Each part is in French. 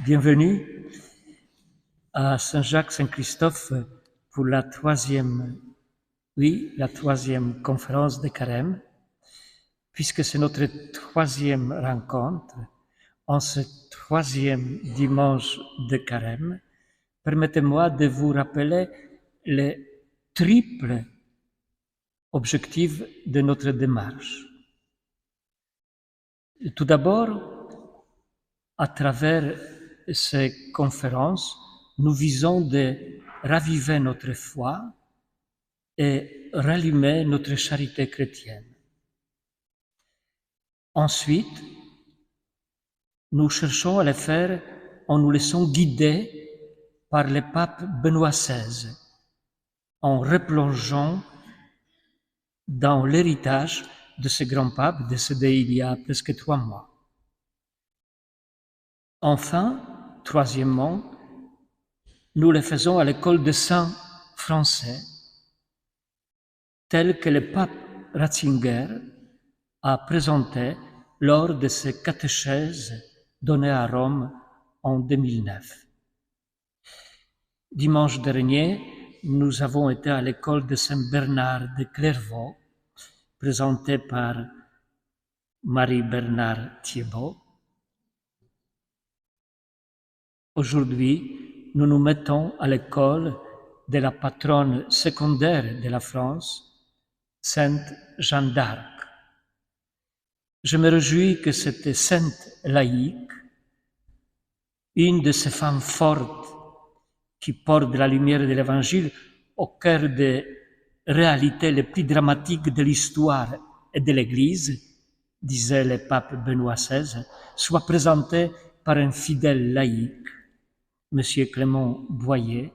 Bienvenue à Saint-Jacques-Saint-Christophe pour la troisième conférence de Carême, puisque c'est notre troisième rencontre en ce troisième dimanche de Carême. Permettez-moi de vous rappeler les triples objectifs de notre démarche. Tout d'abord, à travers ces conférences, nous visons de raviver notre foi et rallumer notre charité chrétienne. Ensuite, nous cherchons à le faire en nous laissant guider par le pape Benoît XVI, en replongeant dans l'héritage de ce grand pape décédé il y a presque 3 mois. Enfin, troisièmement, nous le faisons à l'école des saints français, tel que le pape Ratzinger a présenté lors de ses catéchèses données à Rome en 2009. Dimanche dernier, nous avons été à l'école de Saint-Bernard de Clairvaux, présentée par Marie-Bernard Thiebaud. Aujourd'hui, nous nous mettons à l'école de la patronne secondaire de la France, Sainte Jeanne d'Arc. Je me réjouis que cette sainte laïque, une de ces femmes fortes qui portent la lumière de l'Évangile au cœur des réalités les plus dramatiques de l'histoire et de l'Église, disait le pape Benoît XVI, soit présentée par un fidèle laïque, M. Clément Boyer,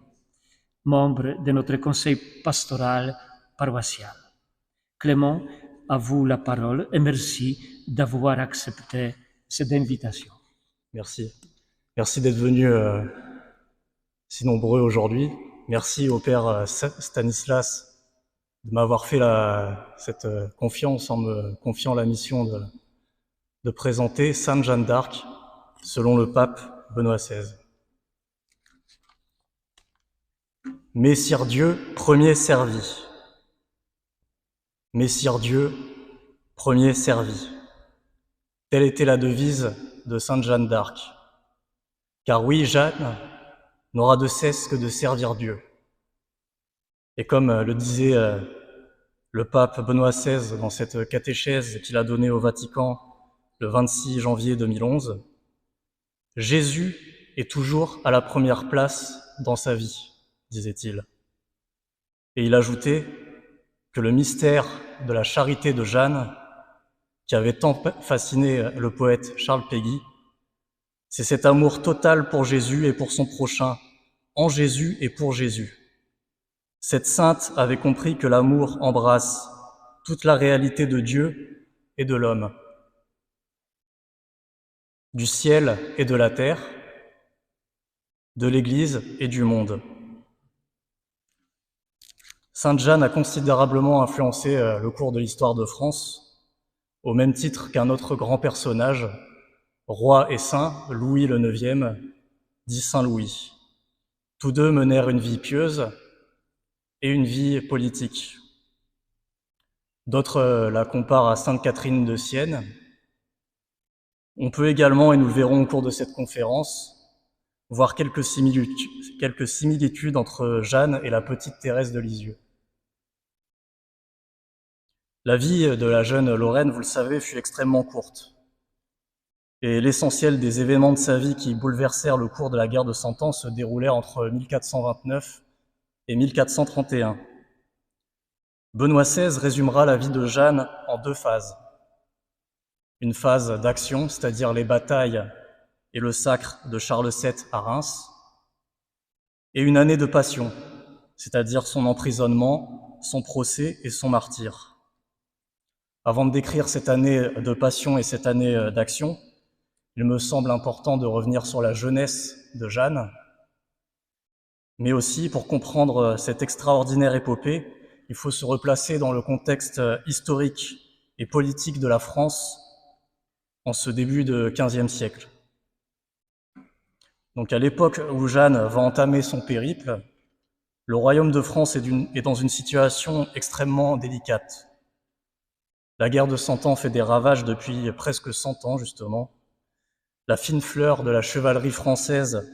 membre de notre conseil pastoral paroissial. Clément, à vous la parole et merci d'avoir accepté cette invitation. Merci. Merci d'être venus si nombreux aujourd'hui. Merci au Père Stanislas de m'avoir fait cette confiance en me confiant la mission de présenter Sainte Jeanne d'Arc selon le pape Benoît XVI. Messire Dieu, premier servi. Messire Dieu, premier servi. Telle était la devise de Sainte Jeanne d'Arc. Car oui, Jeanne n'aura de cesse que de servir Dieu. Et comme le disait le pape Benoît XVI dans cette catéchèse qu'il a donnée au Vatican le 26 janvier 2011, Jésus est toujours à la première place dans sa vie, disait-il. Et il ajoutait que le mystère de la charité de Jeanne, qui avait tant fasciné le poète Charles Péguy, c'est cet amour total pour Jésus et pour son prochain, en Jésus et pour Jésus. Cette sainte avait compris que l'amour embrasse toute la réalité de Dieu et de l'homme, du ciel et de la terre, de l'Église et du monde. Sainte Jeanne a considérablement influencé le cours de l'histoire de France, au même titre qu'un autre grand personnage, roi et saint, Louis le IX, dit Saint Louis. Tous deux menèrent une vie pieuse et une vie politique. D'autres la comparent à Sainte Catherine de Sienne. On peut également, et nous le verrons au cours de cette conférence, voir quelques similitudes entre Jeanne et la petite Thérèse de Lisieux. La vie de la jeune Lorraine, vous le savez, fut extrêmement courte. Et l'essentiel des événements de sa vie qui bouleversèrent le cours de la guerre de Cent Ans se déroulèrent entre 1429 et 1431. Benoît XVI résumera la vie de Jeanne en 2 phases. Une phase d'action, c'est-à-dire les batailles et le sacre de Charles VII à Reims, et une année de passion, c'est-à-dire son emprisonnement, son procès et son martyre. Avant de décrire cette année de passion et cette année d'action, il me semble important de revenir sur la jeunesse de Jeanne, mais aussi pour comprendre cette extraordinaire épopée, il faut se replacer dans le contexte historique et politique de la France en ce début de XVe siècle. Donc à l'époque où Jeanne va entamer son périple, le royaume de France est dans une situation extrêmement délicate. La guerre de 100 ans fait des ravages depuis presque 100 ans, justement. La fine fleur de la chevalerie française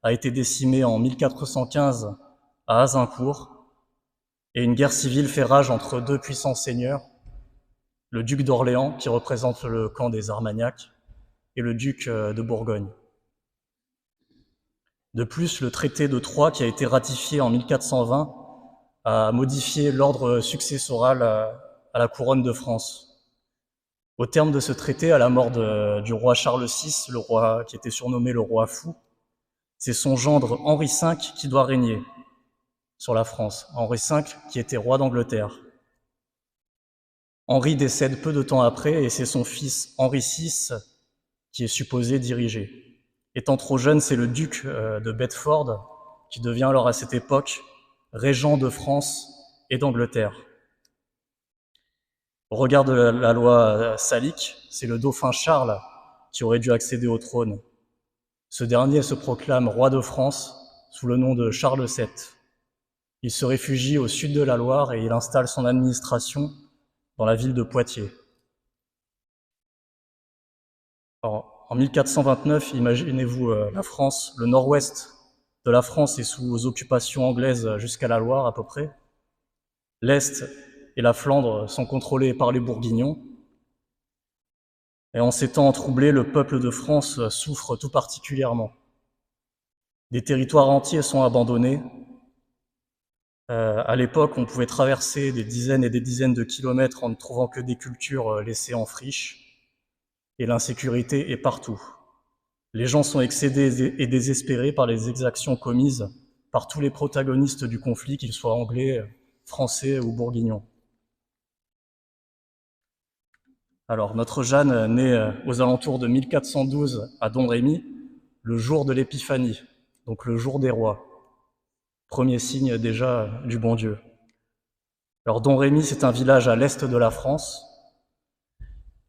a été décimée en 1415 à Azincourt, et une guerre civile fait rage entre deux puissants seigneurs, le duc d'Orléans, qui représente le camp des Armagnacs, et le duc de Bourgogne. De plus, le traité de Troyes, qui a été ratifié en 1420, a modifié l'ordre successoral à la couronne de France. Au terme de ce traité, à la mort du roi Charles VI, le roi qui était surnommé le roi fou, c'est son gendre Henri V qui doit régner sur la France. Henri V qui était roi d'Angleterre. Henri décède peu de temps après et c'est son fils Henri VI qui est supposé diriger. Étant trop jeune, c'est le duc de Bedford qui devient alors à cette époque régent de France et d'Angleterre. Au regard de la loi salique, c'est le dauphin Charles qui aurait dû accéder au trône. Ce dernier se proclame roi de France sous le nom de Charles VII. Il se réfugie au sud de la Loire et il installe son administration dans la ville de Poitiers. Alors, en 1429, imaginez-vous la France, le nord-ouest de la France est sous occupation anglaise jusqu'à la Loire à peu près. L'Est et la Flandre sont contrôlés par les Bourguignons. Et en ces temps troublés, le peuple de France souffre tout particulièrement. Des territoires entiers sont abandonnés. À l'époque, on pouvait traverser des dizaines et des dizaines de kilomètres en ne trouvant que des cultures laissées en friche. Et l'insécurité est partout. Les gens sont excédés et désespérés par les exactions commises par tous les protagonistes du conflit, qu'ils soient anglais, français ou bourguignons. Alors, notre Jeanne naît aux alentours de 1412 à Domrémy, le jour de l'Épiphanie, donc le jour des rois. Premier signe déjà du bon Dieu. Alors, Domrémy, c'est un village à l'est de la France,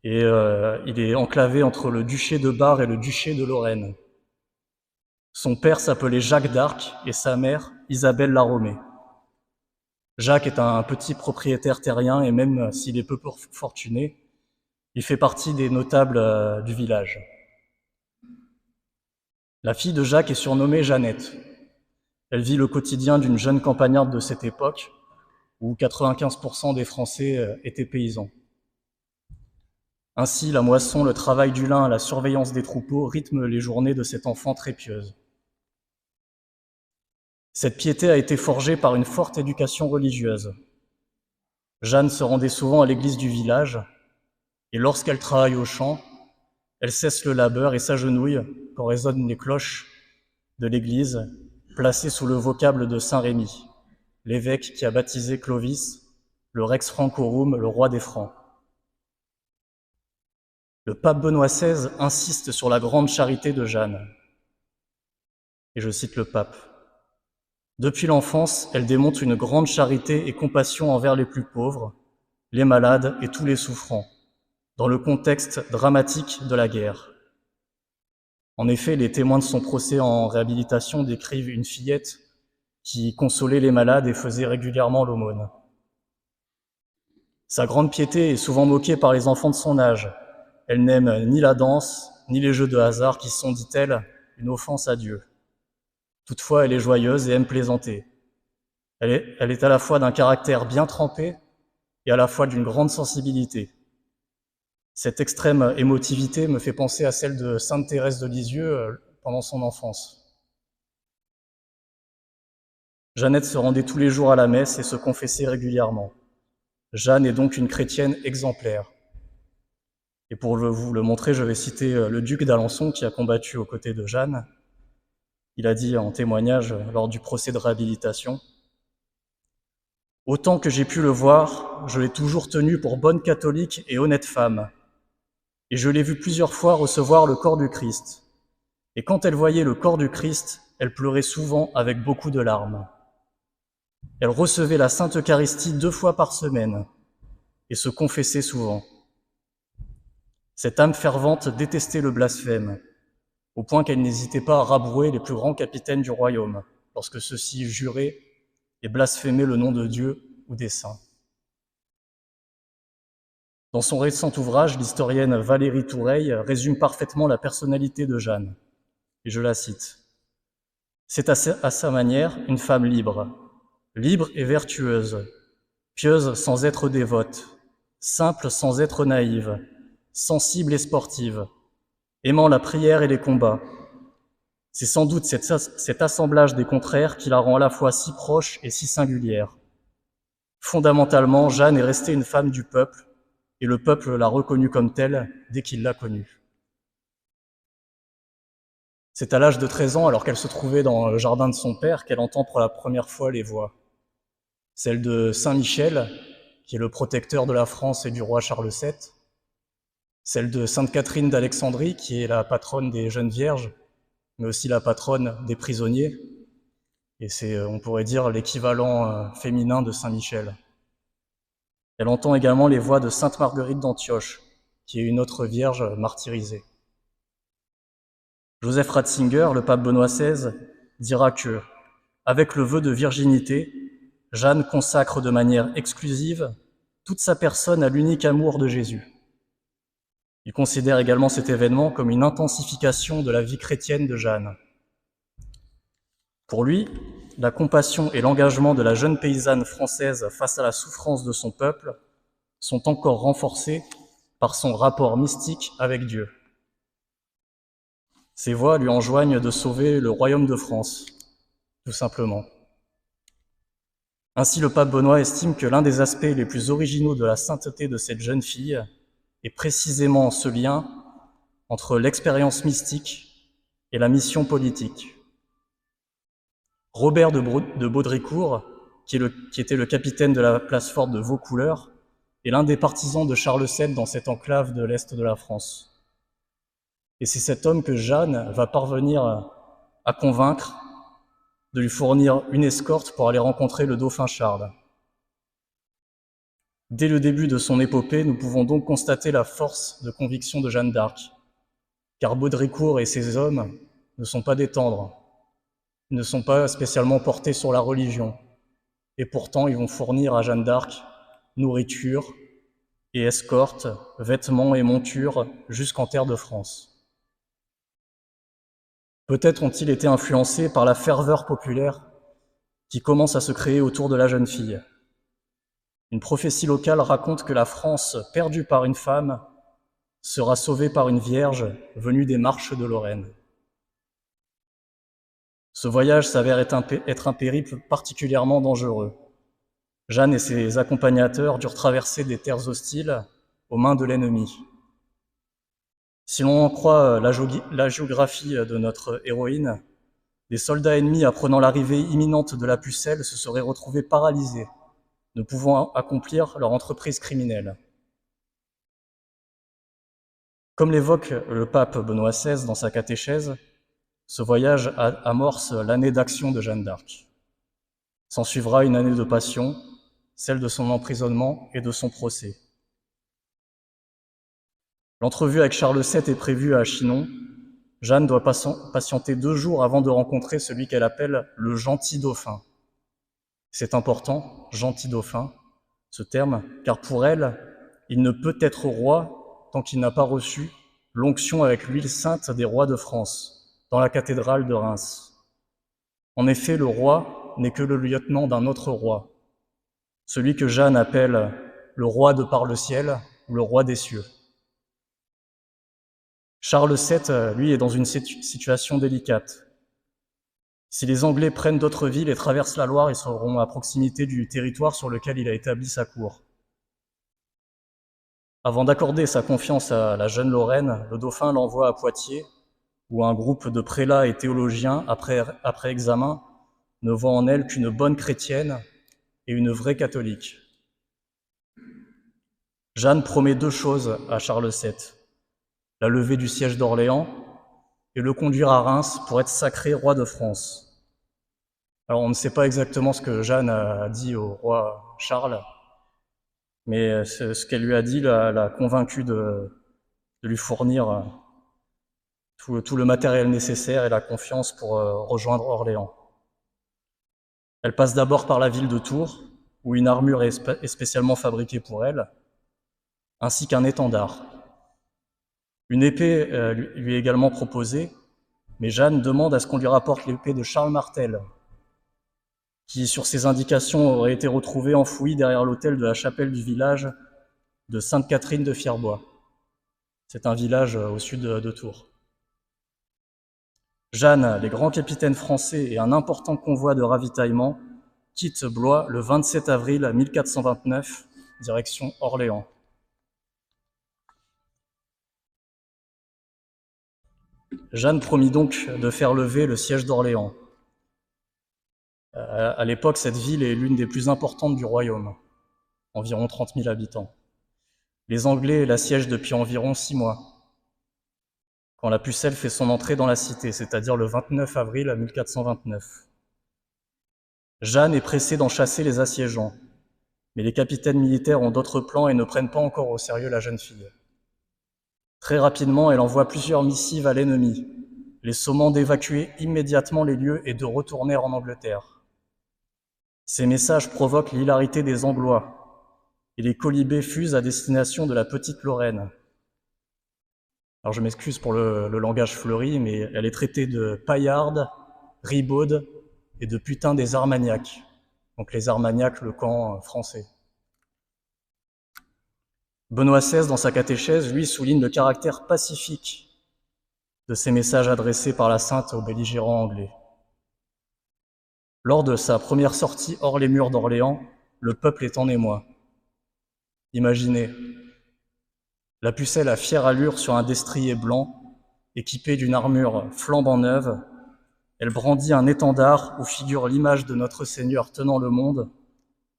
et il est enclavé entre le duché de Bar et le duché de Lorraine. Son père s'appelait Jacques d'Arc et sa mère Isabelle Laromée. Jacques est un petit propriétaire terrien et même s'il est peu fortuné, il fait partie des notables du village. La fille de Jacques est surnommée Jeannette. Elle vit le quotidien d'une jeune campagnarde de cette époque où 95% des Français étaient paysans. Ainsi, la moisson, le travail du lin, la surveillance des troupeaux rythment les journées de cette enfant très pieuse. Cette piété a été forgée par une forte éducation religieuse. Jeanne se rendait souvent à l'église du village, et lorsqu'elle travaille au champ, elle cesse le labeur et s'agenouille quand résonnent les cloches de l'église, placée sous le vocable de saint Rémy, l'évêque qui a baptisé Clovis, le Rex Francorum, le roi des Francs. Le pape Benoît XVI insiste sur la grande charité de Jeanne. Et je cite le pape. Depuis l'enfance, elle démontre une grande charité et compassion envers les plus pauvres, les malades et tous les souffrants, dans le contexte dramatique de la guerre. En effet, les témoins de son procès en réhabilitation décrivent une fillette qui consolait les malades et faisait régulièrement l'aumône. Sa grande piété est souvent moquée par les enfants de son âge. Elle n'aime ni la danse, ni les jeux de hasard qui sont, dit-elle, une offense à Dieu. Toutefois, elle est joyeuse et aime plaisanter. Elle est à la fois d'un caractère bien trempé et à la fois d'une grande sensibilité. Cette extrême émotivité me fait penser à celle de Sainte Thérèse de Lisieux pendant son enfance. Jeannette se rendait tous les jours à la messe et se confessait régulièrement. Jeanne est donc une chrétienne exemplaire. Et pour vous le montrer, je vais citer le duc d'Alençon qui a combattu aux côtés de Jeanne. Il a dit en témoignage lors du procès de réhabilitation : « Autant que j'ai pu le voir, je l'ai toujours tenue pour bonne catholique et honnête femme. Et je l'ai vue plusieurs fois recevoir le corps du Christ. Et quand elle voyait le corps du Christ, elle pleurait souvent avec beaucoup de larmes. Elle recevait la Sainte Eucharistie 2 fois par semaine et se confessait souvent. Cette âme fervente détestait le blasphème. au point qu'elle n'hésitait pas à rabrouer les plus grands capitaines du royaume, lorsque ceux-ci juraient et blasphémaient le nom de Dieu ou des saints. Dans son récent ouvrage, l'historienne Valérie Toureille résume parfaitement la personnalité de Jeanne, et je la cite. « C'est à sa manière une femme libre et vertueuse, pieuse sans être dévote, simple sans être naïve, sensible et sportive, aimant la prière et les combats. C'est sans doute cet assemblage des contraires qui la rend à la fois si proche et si singulière. Fondamentalement, Jeanne est restée une femme du peuple, et le peuple l'a reconnue comme telle dès qu'il l'a connue. » C'est à l'âge de 13 ans, alors qu'elle se trouvait dans le jardin de son père, qu'elle entend pour la première fois les voix. Celle de Saint Michel, qui est le protecteur de la France et du roi Charles VII, celle de Sainte Catherine d'Alexandrie, qui est la patronne des jeunes vierges, mais aussi la patronne des prisonniers, et c'est, on pourrait dire, l'équivalent féminin de Saint Michel. Elle entend également les voix de Sainte Marguerite d'Antioche, qui est une autre vierge martyrisée. Joseph Ratzinger, le pape Benoît XVI, dira que, avec le vœu de virginité, Jeanne consacre de manière exclusive toute sa personne à l'unique amour de Jésus. Il considère également cet événement comme une intensification de la vie chrétienne de Jeanne. Pour lui, la compassion et l'engagement de la jeune paysanne française face à la souffrance de son peuple sont encore renforcés par son rapport mystique avec Dieu. Ces voix lui enjoignent de sauver le royaume de France, tout simplement. Ainsi, le pape Benoît estime que l'un des aspects les plus originaux de la sainteté de cette jeune fille est précisément ce lien entre l'expérience mystique et la mission politique. Robert de Baudricourt, qui était le capitaine de la place forte de Vaucouleurs, est l'un des partisans de Charles VII dans cette enclave de l'Est de la France. Et c'est cet homme que Jeanne va parvenir à convaincre de lui fournir une escorte pour aller rencontrer le dauphin Charles. Dès le début de son épopée, nous pouvons donc constater la force de conviction de Jeanne d'Arc, car Baudricourt et ses hommes ne sont pas des tendres, ne sont pas spécialement portés sur la religion, et pourtant ils vont fournir à Jeanne d'Arc nourriture et escorte, vêtements et montures jusqu'en terre de France. Peut-être ont-ils été influencés par la ferveur populaire qui commence à se créer autour de la jeune fille. Une prophétie locale raconte que la France, perdue par une femme, sera sauvée par une vierge venue des marches de Lorraine. Ce voyage s'avère être un périple particulièrement dangereux. Jeanne et ses accompagnateurs durent traverser des terres hostiles aux mains de l'ennemi. Si l'on en croit la géographie de notre héroïne, les soldats ennemis, apprenant l'arrivée imminente de la pucelle, se seraient retrouvés paralysés, ne pouvant accomplir leur entreprise criminelle. Comme l'évoque le pape Benoît XVI dans sa catéchèse, ce voyage amorce l'année d'action de Jeanne d'Arc. S'en suivra une année de passion, celle de son emprisonnement et de son procès. L'entrevue avec Charles VII est prévue à Chinon. Jeanne doit patienter 2 jours avant de rencontrer celui qu'elle appelle le gentil dauphin. C'est important, gentil dauphin, ce terme, car pour elle, il ne peut être roi tant qu'il n'a pas reçu l'onction avec l'huile sainte des rois de France, dans la cathédrale de Reims. En effet, le roi n'est que le lieutenant d'un autre roi, celui que Jeanne appelle le roi de par le ciel ou le roi des cieux. Charles VII, lui, est dans une situation délicate. Si les Anglais prennent d'autres villes et traversent la Loire, ils seront à proximité du territoire sur lequel il a établi sa cour. Avant d'accorder sa confiance à la jeune Lorraine, le dauphin l'envoie à Poitiers, où un groupe de prélats et théologiens, après examen, ne voit en elle qu'une bonne chrétienne et une vraie catholique. Jeanne promet 2 choses à Charles VII, la levée du siège d'Orléans et le conduire à Reims pour être sacré roi de France. Alors on ne sait pas exactement ce que Jeanne a dit au roi Charles, mais ce qu'elle lui a dit l'a convaincu de lui fournir tout le matériel nécessaire et la confiance pour rejoindre Orléans. Elle passe d'abord par la ville de Tours, où une armure est spécialement fabriquée pour elle, ainsi qu'un étendard. Une épée lui est également proposée, mais Jeanne demande à ce qu'on lui rapporte l'épée de Charles Martel, qui, sur ses indications, aurait été retrouvée enfouie derrière l'autel de la chapelle du village de Sainte-Catherine de Fierbois. C'est un village au sud de Tours. Jeanne, les grands capitaines français et un important convoi de ravitaillement quittent Blois le 27 avril 1429, direction Orléans. Jeanne promit donc de faire lever le siège d'Orléans. À l'époque, cette ville est l'une des plus importantes du royaume, environ 30 000 habitants. Les Anglais l'assiègent depuis environ 6 mois, quand la Pucelle fait son entrée dans la cité, c'est-à-dire le 29 avril 1429. Jeanne est pressée d'en chasser les assiégeants, mais les capitaines militaires ont d'autres plans et ne prennent pas encore au sérieux la jeune fille. Très rapidement, elle envoie plusieurs missives à l'ennemi, les sommant d'évacuer immédiatement les lieux et de retourner en Angleterre. Ces messages provoquent l'hilarité des Anglois, et les colibés fusent à destination de la petite Lorraine. Alors je m'excuse pour le langage fleuri, mais elle est traitée de paillarde, ribaude et de putain des Armagnacs. Donc les Armagnacs, le camp français. Benoît XVI, dans sa catéchèse, lui, souligne le caractère pacifique de ces messages adressés par la Sainte aux belligérants anglais. Lors de sa première sortie hors les murs d'Orléans, le peuple est en émoi. Imaginez, la Pucelle à fière allure sur un destrier blanc, équipée d'une armure flambant neuve, elle brandit un étendard où figure l'image de notre Seigneur tenant le monde,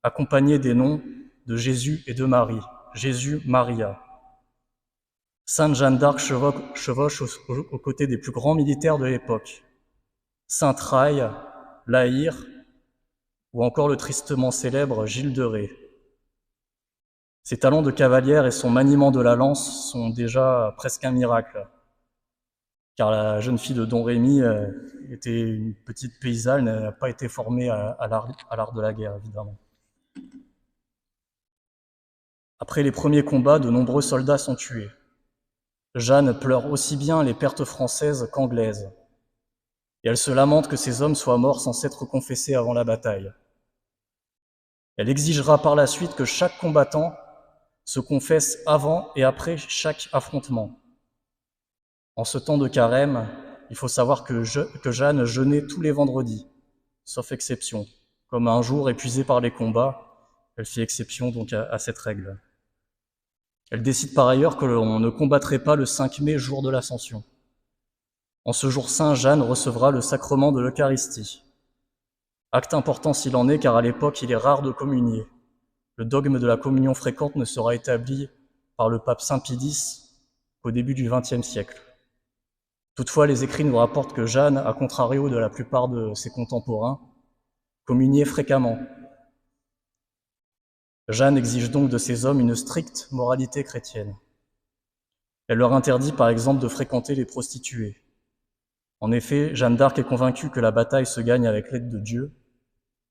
accompagné des noms de Jésus et de Marie, Jésus, Maria. Sainte Jeanne d'Arc chevauche aux côtés des plus grands militaires de l'époque, Saint Raille, La Hire, ou encore le tristement célèbre Gilles de Rais. Ses talents de cavalière et son maniement de la lance sont déjà presque un miracle, car la jeune fille de Don Rémy était une petite paysanne, elle n'a pas été formée à l'art de la guerre, évidemment. Après les premiers combats, de nombreux soldats sont tués. Jeanne pleure aussi bien les pertes françaises qu'anglaises, et elle se lamente que ces hommes soient morts sans s'être confessés avant la bataille. Elle exigera par la suite que chaque combattant se confesse avant et après chaque affrontement. En ce temps de carême, il faut savoir que Jeanne jeûnait tous les vendredis, sauf exception. Comme un jour épuisée par les combats, elle fit exception donc à cette règle. Elle décide par ailleurs que l'on ne combattrait pas le 5 mai, jour de l'Ascension. En ce jour saint, Jeanne recevra le sacrement de l'Eucharistie. Acte important s'il en est, car à l'époque, il est rare de communier. Le dogme de la communion fréquente ne sera établi par le pape Saint Pie X qu'au début du XXe siècle. Toutefois, les écrits nous rapportent que Jeanne, à contrario de la plupart de ses contemporains, communiait fréquemment. Jeanne exige donc de ces hommes une stricte moralité chrétienne. Elle leur interdit par exemple de fréquenter les prostituées. En effet, Jeanne d'Arc est convaincue que la bataille se gagne avec l'aide de Dieu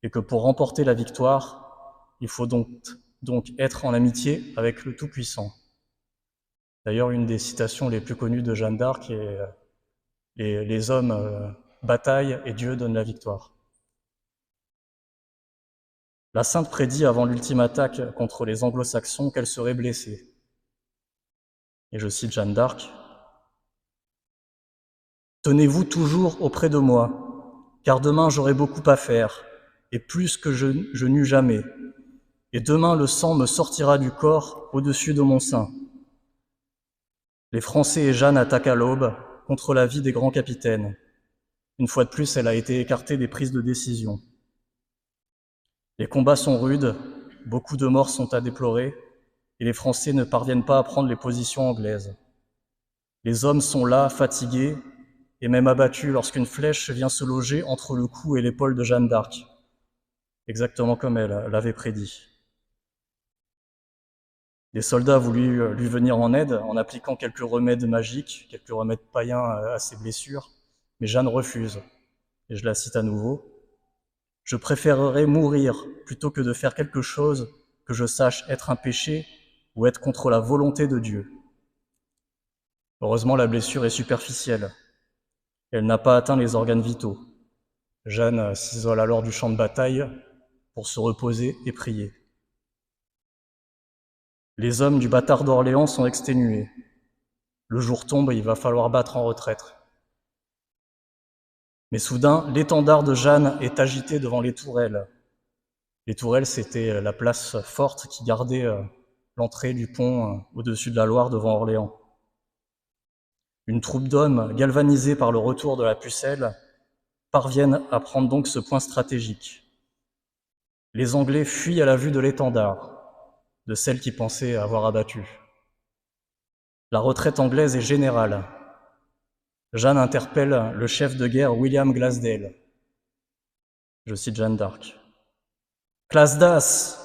et que pour remporter la victoire, il faut donc être en amitié avec le Tout-Puissant. D'ailleurs, une des citations les plus connues de Jeanne d'Arc est « Les hommes bataillent et Dieu donne la victoire ». La sainte prédit avant l'ultime attaque contre les anglo-saxons qu'elle serait blessée. Et je cite Jeanne d'Arc, « Tenez-vous toujours auprès de moi, car demain j'aurai beaucoup à faire, et plus que je n'eus jamais. Et demain le sang me sortira du corps au-dessus de mon sein. » Les Français et Jeanne attaquent à l'aube contre la vie des grands capitaines. Une fois de plus, elle a été écartée des prises de décision. Les combats sont rudes, beaucoup de morts sont à déplorer, et les Français ne parviennent pas à prendre les positions anglaises. Les hommes sont là, fatigués, et même abattus lorsqu'une flèche vient se loger entre le cou et l'épaule de Jeanne d'Arc, exactement comme elle l'avait prédit. Les soldats voulaient lui venir en aide en appliquant quelques remèdes magiques, quelques remèdes païens à ses blessures, mais Jeanne refuse. Et je la cite à nouveau. « Je préférerais mourir plutôt que de faire quelque chose que je sache être un péché ou être contre la volonté de Dieu. » Heureusement, la blessure est superficielle. Elle n'a pas atteint les organes vitaux. Jeanne s'isole alors du champ de bataille pour se reposer et prier. Les hommes du bâtard d'Orléans sont exténués. Le jour tombe et il va falloir battre en retraite. Mais soudain, l'étendard de Jeanne est agité devant les tourelles. Les tourelles, c'était la place forte qui gardait l'entrée du pont au-dessus de la Loire devant Orléans. Une troupe d'hommes, galvanisés par le retour de la pucelle, parviennent à prendre donc ce point stratégique. Les Anglais fuient à la vue de l'étendard, de celle qui pensait avoir abattu. La retraite anglaise est générale. Jeanne interpelle le chef de guerre William Glasdale. Je cite Jeanne d'Arc. « Clasdas,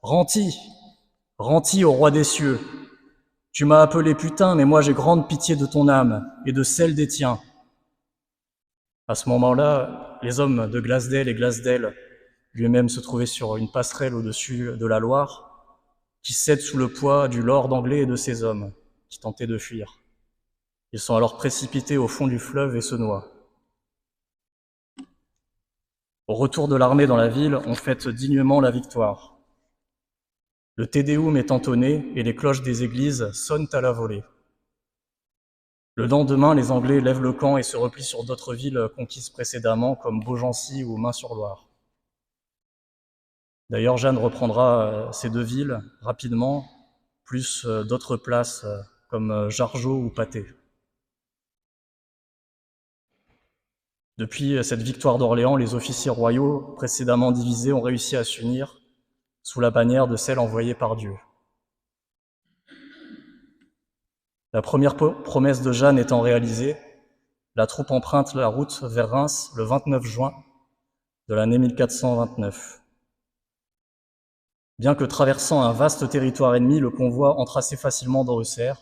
renti au roi des cieux. Tu m'as appelé putain, mais moi j'ai grande pitié de ton âme et de celle des tiens. » À ce moment-là, les hommes de Glasdale et Glasdale lui-même se trouvaient sur une passerelle au-dessus de la Loire, qui cède sous le poids du lord anglais et de ses hommes, qui tentaient de fuir. Ils sont alors précipités au fond du fleuve et se noient. Au retour de l'armée dans la ville, on fête dignement la victoire. Le Te Deum est entonné et les cloches des églises sonnent à la volée. Le lendemain, les Anglais lèvent le camp et se replient sur d'autres villes conquises précédemment, comme Beaugency ou Main-sur-Loire. D'ailleurs, Jeanne reprendra ces deux villes rapidement, plus d'autres places comme Jargeau ou Patay. Depuis cette victoire d'Orléans, les officiers royaux, précédemment divisés, ont réussi à s'unir sous la bannière de celle envoyée par Dieu. La première promesse de Jeanne étant réalisée, la troupe emprunte la route vers Reims le 29 juin de l'année 1429. Bien que traversant un vaste territoire ennemi, le convoi entre assez facilement dans Auxerre.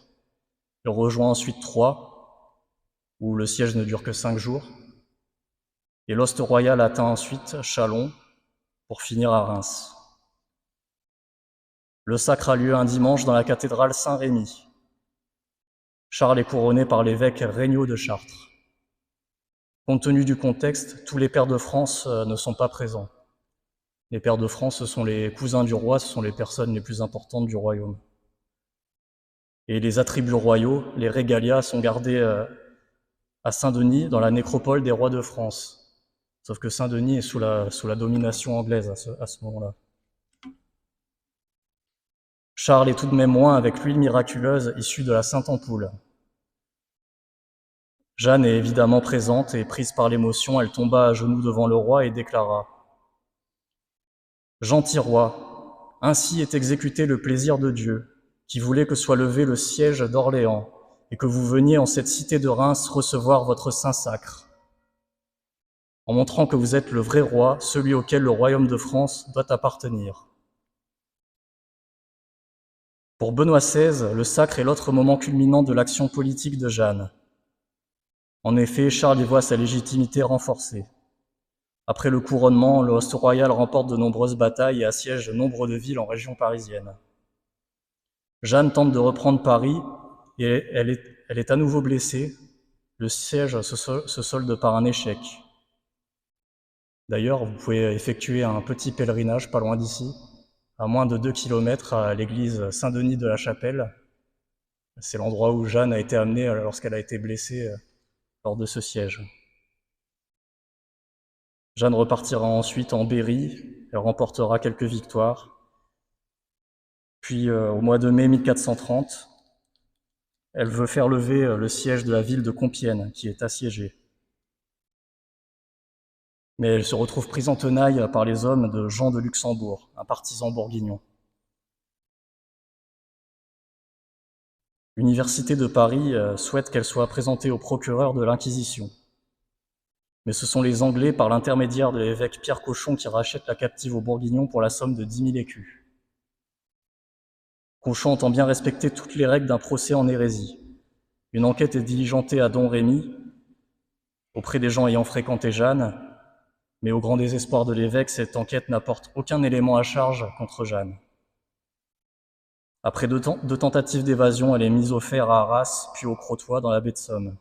Il rejoint ensuite Troyes, où le siège ne dure que 5 jours, et l'hoste royal atteint ensuite Châlons, pour finir à Reims. Le sacre a lieu un dimanche dans la cathédrale Saint-Rémy. Charles est couronné par l'évêque Regnault de Chartres. Compte tenu du contexte, tous les pairs de France ne sont pas présents. Les pairs de France, ce sont les cousins du roi, ce sont les personnes les plus importantes du royaume. Et les attributs royaux, les régalias, sont gardés à Saint-Denis, dans la nécropole des rois de France. Sauf que Saint-Denis est sous la domination anglaise à ce moment-là. Charles est tout de même oint avec l'huile miraculeuse issue de la Sainte Ampoule. Jeanne est évidemment présente et, prise par l'émotion, elle tomba à genoux devant le roi et déclara : « Gentil roi, ainsi est exécuté le plaisir de Dieu, qui voulait que soit levé le siège d'Orléans et que vous veniez en cette cité de Reims recevoir votre saint sacre, en montrant que vous êtes le vrai roi, celui auquel le royaume de France doit appartenir. » Pour Benoît XVI, le sacre est l'autre moment culminant de l'action politique de Jeanne. En effet, Charles y voit sa légitimité renforcée. Après le couronnement, le host royal remporte de nombreuses batailles et assiège nombre de villes en région parisienne. Jeanne tente de reprendre Paris et elle est à nouveau blessée. Le siège se solde par un échec. D'ailleurs, vous pouvez effectuer un petit pèlerinage pas loin d'ici, à moins de 2 km, à l'église Saint-Denis de la Chapelle. C'est l'endroit où Jeanne a été amenée lorsqu'elle a été blessée lors de ce siège. Jeanne repartira ensuite en Berry, elle remportera quelques victoires. Puis, au mois de mai 1430, elle veut faire lever le siège de la ville de Compiègne, qui est assiégée. Mais elle se retrouve prise en tenaille par les hommes de Jean de Luxembourg, un partisan bourguignon. L'Université de Paris souhaite qu'elle soit présentée au procureur de l'Inquisition. Mais ce sont les Anglais, par l'intermédiaire de l'évêque Pierre Cochon, qui rachètent la captive aux Bourguignons pour la somme de 10 000 écus. Cauchon entend bien respecter toutes les règles d'un procès en hérésie. Une enquête est diligentée à Domrémy, auprès des gens ayant fréquenté Jeanne, mais au grand désespoir de l'évêque, cette enquête n'apporte aucun élément à charge contre Jeanne. Après deux tentatives d'évasion, elle est mise au fer à Arras, puis au Crotoy, dans la baie de Somme.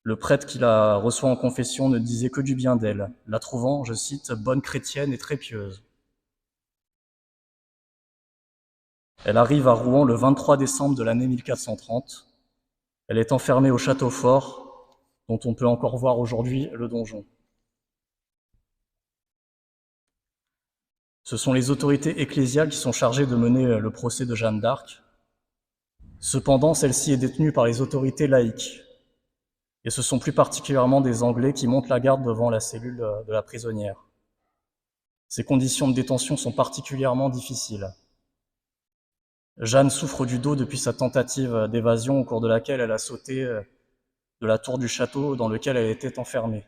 Le prêtre qui la reçoit en confession ne disait que du bien d'elle, la trouvant, je cite, « bonne chrétienne et très pieuse ». Elle arrive à Rouen le 23 décembre de l'année 1430. Elle est enfermée au château fort, dont on peut encore voir aujourd'hui le donjon. Ce sont les autorités ecclésiales qui sont chargées de mener le procès de Jeanne d'Arc. Cependant, celle-ci est détenue par les autorités laïques. Et ce sont plus particulièrement des Anglais qui montent la garde devant la cellule de la prisonnière. Ces conditions de détention sont particulièrement difficiles. Jeanne souffre du dos depuis sa tentative d'évasion au cours de laquelle elle a sauté de la tour du château dans lequel elle était enfermée.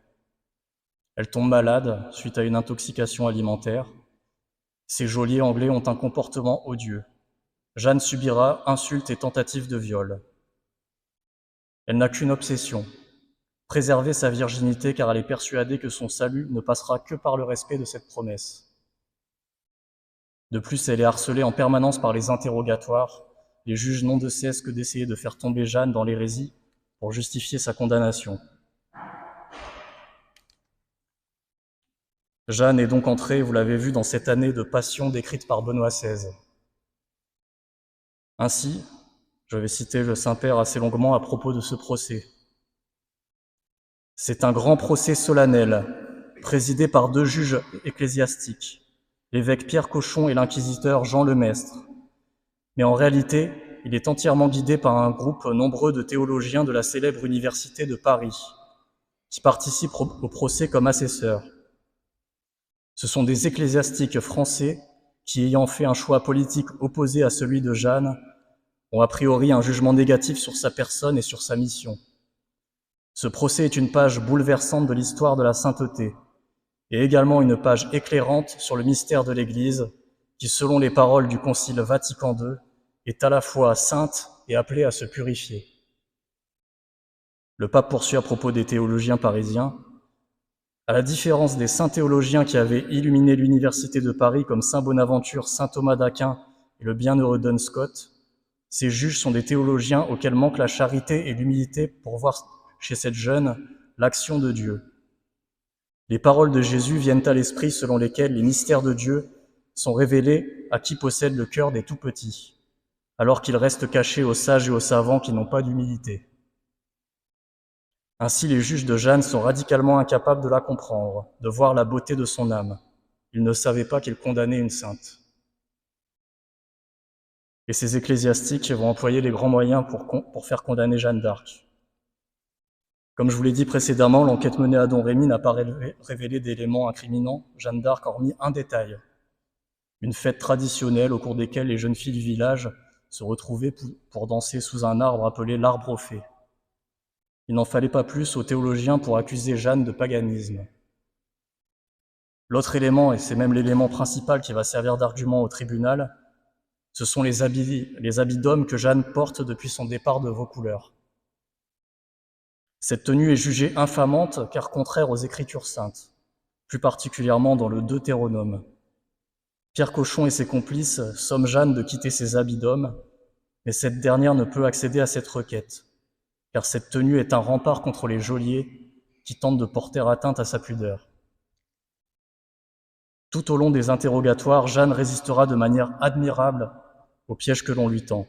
Elle tombe malade suite à une intoxication alimentaire. Ces geôliers anglais ont un comportement odieux. Jeanne subira insultes et tentatives de viol. Elle n'a qu'une obsession, préserver sa virginité car elle est persuadée que son salut ne passera que par le respect de cette promesse. De plus, elle est harcelée en permanence par les interrogatoires. Les juges n'ont de cesse que d'essayer de faire tomber Jeanne dans l'hérésie pour justifier sa condamnation. Jeanne est donc entrée, vous l'avez vu, dans cette année de passion décrite par Benoît XVI. Ainsi, je vais citer le Saint-Père assez longuement à propos de ce procès. C'est un grand procès solennel, présidé par deux juges ecclésiastiques, l'évêque Pierre Cauchon et l'inquisiteur Jean Lemestre. Mais en réalité, il est entièrement guidé par un groupe nombreux de théologiens de la célèbre université de Paris, qui participent au procès comme assesseurs. Ce sont des ecclésiastiques français qui, ayant fait un choix politique opposé à celui de Jeanne, ont a priori un jugement négatif sur sa personne et sur sa mission. Ce procès est une page bouleversante de l'histoire de la sainteté, et également une page éclairante sur le mystère de l'Église, qui, selon les paroles du Concile Vatican II, est à la fois sainte et appelée à se purifier. Le pape poursuit à propos des théologiens parisiens. À la différence des saints théologiens qui avaient illuminé l'université de Paris comme saint Bonaventure, saint Thomas d'Aquin et le bienheureux Duns Scott, ces juges sont des théologiens auxquels manque la charité et l'humilité pour voir chez cette jeune l'action de Dieu. Les paroles de Jésus viennent à l'esprit selon lesquelles les mystères de Dieu sont révélés à qui possède le cœur des tout-petits, alors qu'ils restent cachés aux sages et aux savants qui n'ont pas d'humilité. Ainsi, les juges de Jeanne sont radicalement incapables de la comprendre, de voir la beauté de son âme. Ils ne savaient pas qu'ils condamnaient une sainte. Et ces ecclésiastiques vont employer les grands moyens pour faire condamner Jeanne d'Arc. Comme je vous l'ai dit précédemment, l'enquête menée à Domrémy n'a pas révélé d'éléments incriminants Jeanne d'Arc, hormis un détail. Une fête traditionnelle au cours desquelles les jeunes filles du village se retrouvaient pour danser sous un arbre appelé l'arbre aux fées. Il n'en fallait pas plus aux théologiens pour accuser Jeanne de paganisme. L'autre élément, et c'est même l'élément principal qui va servir d'argument au tribunal, ce sont les habits d'homme que Jeanne porte depuis son départ de Vaucouleurs. Cette tenue est jugée infamante car contraire aux Écritures saintes, plus particulièrement dans le Deutéronome. Pierre Cauchon et ses complices somment Jeanne de quitter ses habits d'homme, mais cette dernière ne peut accéder à cette requête, car cette tenue est un rempart contre les geôliers qui tentent de porter atteinte à sa pudeur. Tout au long des interrogatoires, Jeanne résistera de manière admirable au piège que l'on lui tend.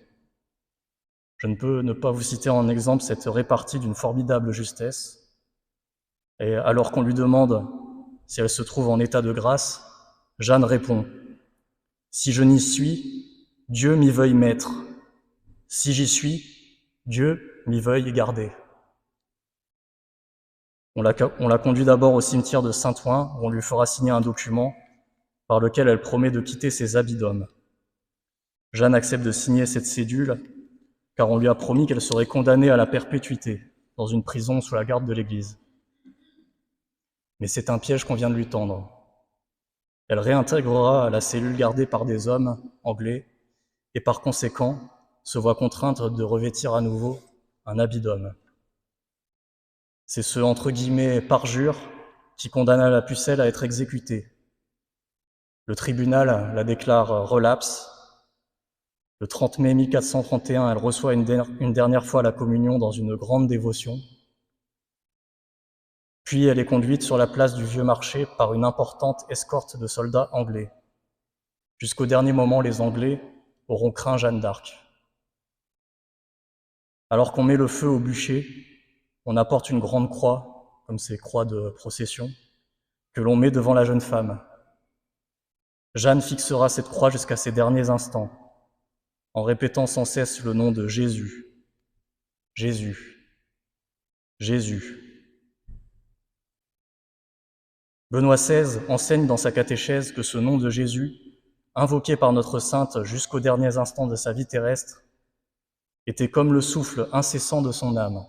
Je ne peux ne pas vous citer en exemple cette répartie d'une formidable justesse. Et alors qu'on lui demande si elle se trouve en état de grâce, Jeanne répond « Si je n'y suis, Dieu m'y veuille mettre. Si j'y suis, Dieu m'y veuille garder. » On la conduit d'abord au cimetière de Saint-Ouen, où on lui fera signer un document par lequel elle promet de quitter ses habits d'homme. Jeanne accepte de signer cette cédule, car on lui a promis qu'elle serait condamnée à la perpétuité dans une prison sous la garde de l'Église. Mais c'est un piège qu'on vient de lui tendre. Elle réintégrera la cellule gardée par des hommes anglais et par conséquent se voit contrainte de revêtir à nouveau un habit d'homme. C'est ce « parjure » qui condamna la pucelle à être exécutée. Le tribunal la déclare relapse. Le 30 mai 1431, elle reçoit une dernière fois la communion dans une grande dévotion. Puis elle est conduite sur la place du Vieux Marché par une importante escorte de soldats anglais. Jusqu'au dernier moment, les Anglais auront craint Jeanne d'Arc. Alors qu'on met le feu au bûcher, on apporte une grande croix, comme ces croix de procession, que l'on met devant la jeune femme. Jeanne fixera cette croix jusqu'à ses derniers instants, en répétant sans cesse le nom de Jésus. Jésus. Jésus. Benoît XVI enseigne dans sa catéchèse que ce nom de Jésus, invoqué par notre sainte jusqu'aux derniers instants de sa vie terrestre, était comme le souffle incessant de son âme,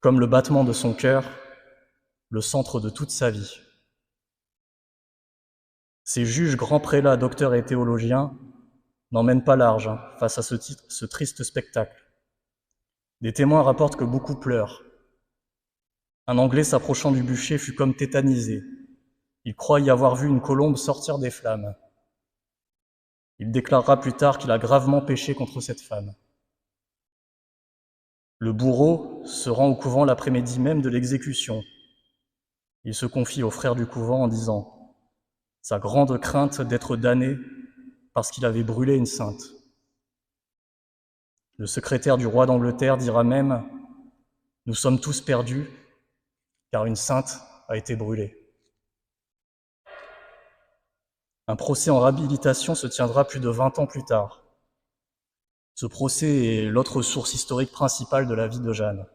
comme le battement de son cœur, le centre de toute sa vie. Ces juges, grands prélats, docteurs et théologiens n'emmènent pas large face à ce triste spectacle. Des témoins rapportent que beaucoup pleurent. Un Anglais s'approchant du bûcher fut comme tétanisé. Il croit y avoir vu une colombe sortir des flammes. Il déclarera plus tard qu'il a gravement péché contre cette femme. Le bourreau se rend au couvent l'après-midi même de l'exécution. Il se confie aux frères du couvent en disant sa grande crainte d'être damné parce qu'il avait brûlé une sainte. Le secrétaire du roi d'Angleterre dira même « Nous sommes tous perdus, car une sainte a été brûlée ». Un procès en réhabilitation se tiendra plus de 20 ans plus tard. Ce procès est l'autre source historique principale de la vie de Jeanne.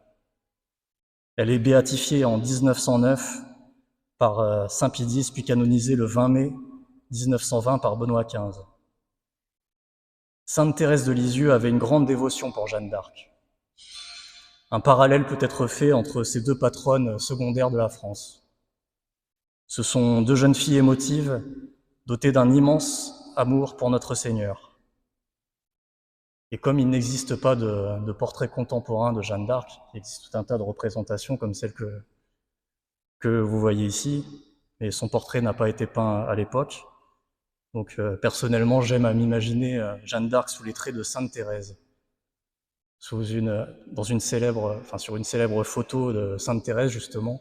Elle est béatifiée en 1909 par Saint Pie X, puis canonisée le 20 mai 1920 par Benoît XV. Sainte Thérèse de Lisieux avait une grande dévotion pour Jeanne d'Arc. Un parallèle peut être fait entre ces deux patronnes secondaires de la France. Ce sont deux jeunes filles émotives, dotées d'un immense amour pour notre Seigneur. Et comme il n'existe pas de portrait contemporain de Jeanne d'Arc, il existe tout un tas de représentations comme celle que vous voyez ici, mais son portrait n'a pas été peint à l'époque. Donc personnellement, j'aime à m'imaginer Jeanne d'Arc sous les traits de Sainte Thérèse, sur une célèbre photo de Sainte Thérèse justement.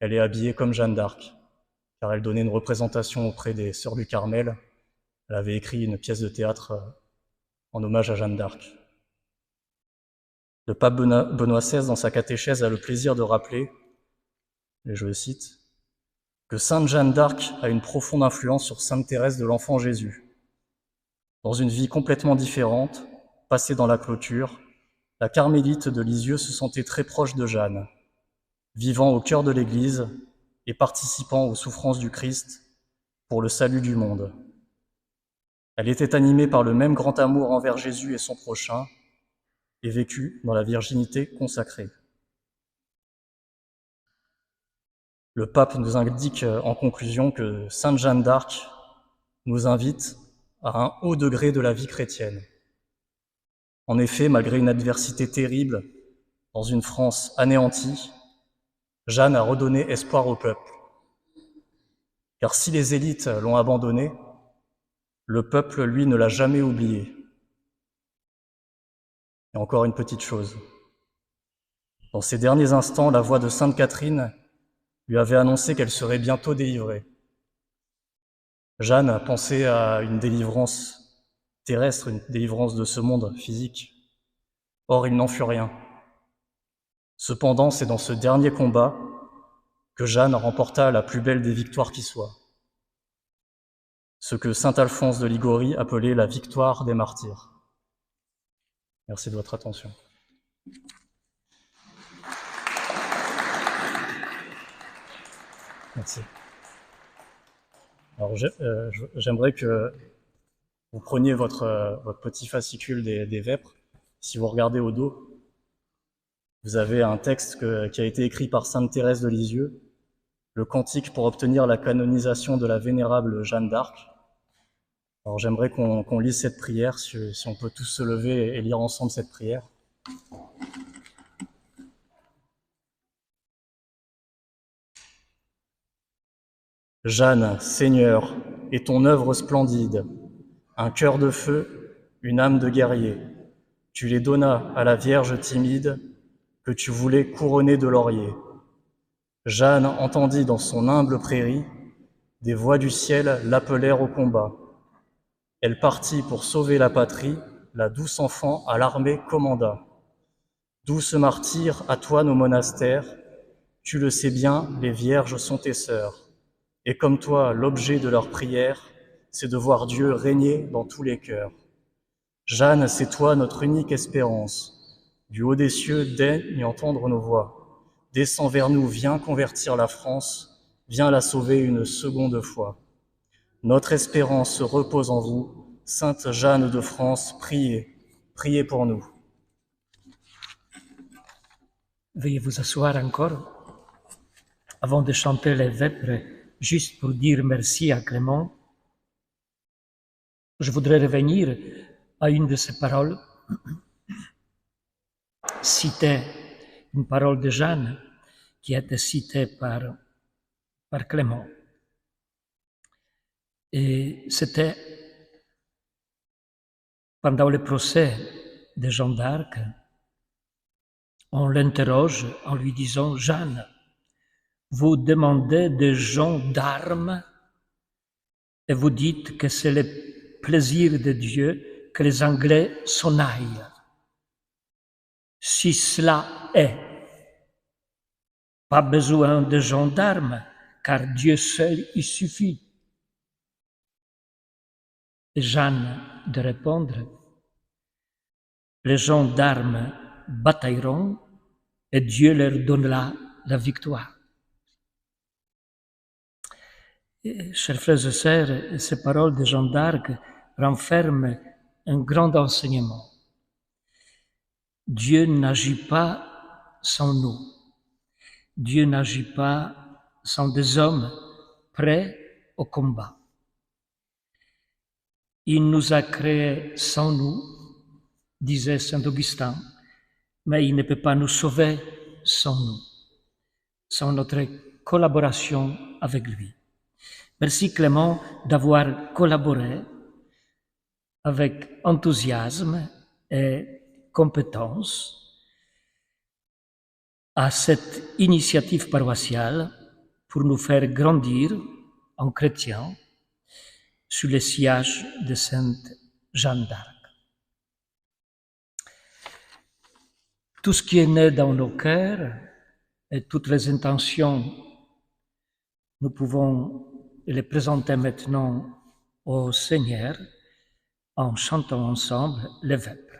Elle est habillée comme Jeanne d'Arc, car elle donnait une représentation auprès des Sœurs du Carmel. Elle avait écrit une pièce de théâtre en hommage à Jeanne d'Arc. Le pape Benoît XVI, dans sa catéchèse, a le plaisir de rappeler, et je le cite, que Sainte Jeanne d'Arc a une profonde influence sur Sainte Thérèse de l'Enfant Jésus. Dans une vie complètement différente, passée dans la clôture, la carmélite de Lisieux se sentait très proche de Jeanne, vivant au cœur de l'Église et participant aux souffrances du Christ pour le salut du monde. Elle était animée par le même grand amour envers Jésus et son prochain et vécut dans la virginité consacrée. Le pape nous indique en conclusion que Sainte Jeanne d'Arc nous invite à un haut degré de la vie chrétienne. En effet, malgré une adversité terrible, dans une France anéantie, Jeanne a redonné espoir au peuple. Car si les élites l'ont abandonnée, le peuple, lui, ne l'a jamais oubliée. Et encore une petite chose. Dans ces derniers instants, la voix de Sainte Catherine lui avait annoncé qu'elle serait bientôt délivrée. Jeanne pensait à une délivrance terrestre, une délivrance de ce monde physique. Or, il n'en fut rien. Cependant, c'est dans ce dernier combat que Jeanne remporta la plus belle des victoires qui soit, ce que saint Alphonse de Liguori appelait la victoire des martyrs. Merci de votre attention. Merci. Alors, j'aimerais que vous preniez votre petit fascicule des Vêpres. Si vous regardez au dos, vous avez un texte qui a été écrit par Sainte Thérèse de Lisieux, le cantique pour obtenir la canonisation de la vénérable Jeanne d'Arc. Alors j'aimerais qu'on lise cette prière, si on peut tous se lever et lire ensemble cette prière. Jeanne, Seigneur, est ton œuvre splendide, un cœur de feu, une âme de guerrier. Tu les donnas à la Vierge timide que tu voulais couronner de laurier. Jeanne entendit dans son humble prairie des voix du ciel l'appelèrent au combat. Elle partit pour sauver la patrie, la douce enfant à l'armée commanda. Douce martyre, à toi nos monastères, tu le sais bien, les vierges sont tes sœurs. Et comme toi, l'objet de leur prière, c'est de voir Dieu régner dans tous les cœurs. Jeanne, c'est toi notre unique espérance. Du haut des cieux, daigne entendre nos voix. Descends vers nous, viens convertir la France, viens la sauver une seconde fois. Notre espérance repose en vous. Sainte Jeanne de France, priez, priez pour nous. Veuillez vous asseoir encore. Avant de chanter les vêpres, juste pour dire merci à Clément, je voudrais revenir à une de ses paroles, citer une parole de Jeanne qui a été citée par Clément. Et c'était pendant le procès de Jeanne d'Arc, on l'interroge en lui disant « Jeanne, vous demandez des gens d'armes et vous dites que c'est le plaisir de Dieu que les Anglais s'en aillent. Si cela est, pas besoin de gendarmes, car Dieu seul y suffit. » Et Jeanne de répondre, les gendarmes batailleront et Dieu leur donnera la victoire. Et, chers frères et sœurs, ces paroles de Jeanne d'Arc renferment un grand enseignement. Dieu n'agit pas sans nous. Dieu n'agit pas sans des hommes prêts au combat. Il nous a créés sans nous, disait saint Augustin, mais il ne peut pas nous sauver sans nous, sans notre collaboration avec lui. Merci Clément d'avoir collaboré avec enthousiasme et compétence à cette initiative paroissiale pour nous faire grandir en chrétiens sur le sillage de Sainte Jeanne d'Arc. Tout ce qui est né dans nos cœurs et toutes les intentions, nous pouvons les présenter maintenant au Seigneur en chantant ensemble les vêpres.